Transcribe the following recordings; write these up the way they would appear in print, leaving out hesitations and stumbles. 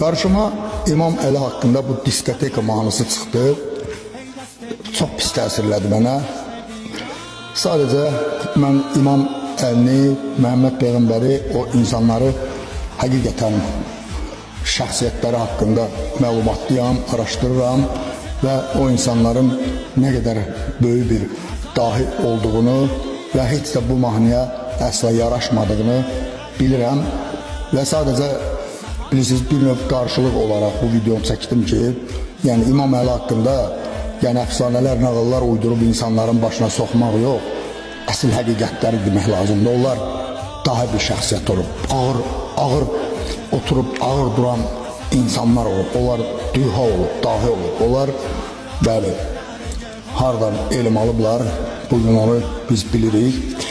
Karşıma İmam Əli haqqında bu diskoteka mahnısı çıxdı. Çox pis təsirlədi mənə. Sadəcə mən İmam Əlini, Məhəmməd Peyğəmbəri, o insanları həqiqətən şəxsiyyətləri haqqında məlumatlıyam, araşdırıram və o insanların nə qədər böyük bir dahi olduğunu və heç də bu mahnıya əsla yaraşmadığını bilirəm və sadəcə bilirsiniz, bir növ qarşılıq olaraq bu videonu çəkdim ki, yəni İmam Əli haqqında əfsanələr, nağıllar uydurub insanların başına soxmaq yox, əsl həqiqətləri demək lazımdır. Onlar daha bir şəxsiyyət olub, ağır oturub, ağır duran insanlar olub, onlar düha olub, dahi olub, onlar bəli, hardan elm alıblar, bugün onu biz bilirik.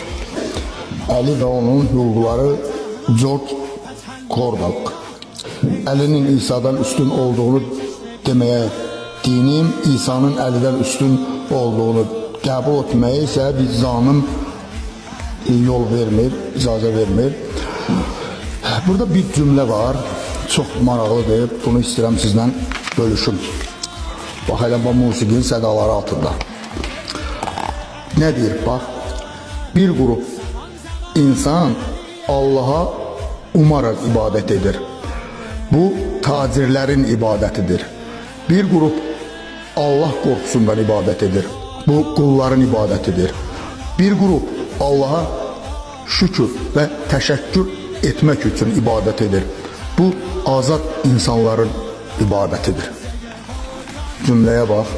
Əli və onun yolları George Kordal. Əlinin İsa'dan üstün olduğunu deməyə, dinim İsa'nın Əlidən üstün olduğunu qəbul etməyə isə vicdanım yol vermir, icazə vermir. Burada bir cümlə var, çox maraqlıdır, bunu istəyirəm sizlə bölüşüm. Bax, elə bu musiqinin sədaları altında. Nə deyir, bax, bir qrup insan Allaha umaraq ibadət edir. Bu tacirlərin ibadətidir. Bir qrup Allah qorxusundan ibadət edir. Bu qulların ibadətidir. Bir qrup Allaha şükür və təşəkkür etmək üçün ibadət edir. Bu azad insanların ibadətidir. Cümləyə bax,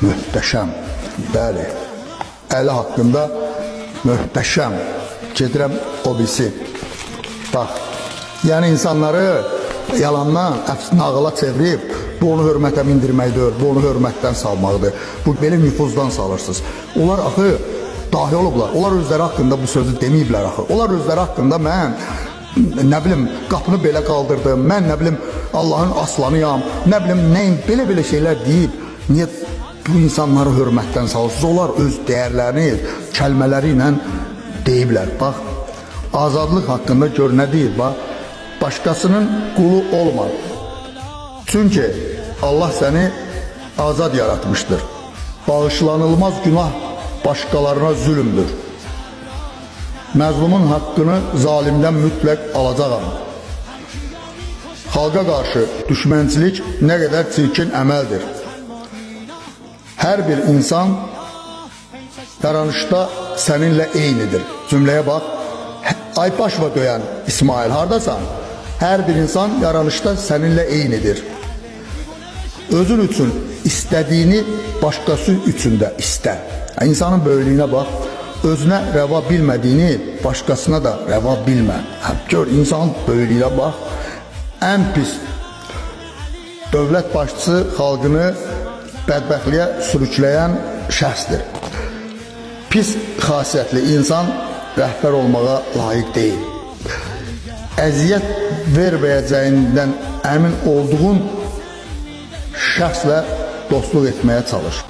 möhtəşəm. Bəli, Əli haqqında möhtəşəm. Gedirəm o birisi. Bax, yəni insanları yalandan nağıla çevirib, bu onu hörmətə mindirməkdir, bu onu hörmətdən salmaqdır. Bu belə nüfuzdan salırsınız. Onlar axı dahi olublar. Onlar özləri haqqında bu sözü deməyiblər axı. Onlar özləri haqqında mən nə bilim qapını belə qaldırdım, mən nə bilim Allahın aslanıyam, nə bilim nəyin belə şeylər deyib. Niyə bu insanları hörmətdən salırsınız? Onlar öz dəyərlərini, kəlmələri ilə deyiblər. Bax, azadlıq haqqında gör nə deyir, bax. Başkasının qulu olma. Çünkü Allah səni azad yaratmıştır. Bağışlanılmaz günah başkalarına zulümdür. Məzlumun haqqını zalimdən mütləq alacağam. Xalqa qarşı düşmənçilik nə qədər çirkin əməldir. Hər bir insan yaranışda səninlə eynidir. Cümləyə bax. Ay başva döyən İsmail, hardasan? Hər bir insan yaranışda səninlə eynidir. Özün üçün istədiyini başqası üçün də istə. İnsanın böyüklüyünə bax, özünə rəva bilmədiyini başqasına da rəva bilmə. Gör, insan böyüklüyünə bax, ən pis dövlət başçısı xalqını bədbəxtliyə sürükləyən şəxsdir. Pis xasiyyətli insan rəhbər olmağa layiq deyil. Əziyyət verməyəcəyindən əmin olduğun şəxslə dostluq etməyə çalış.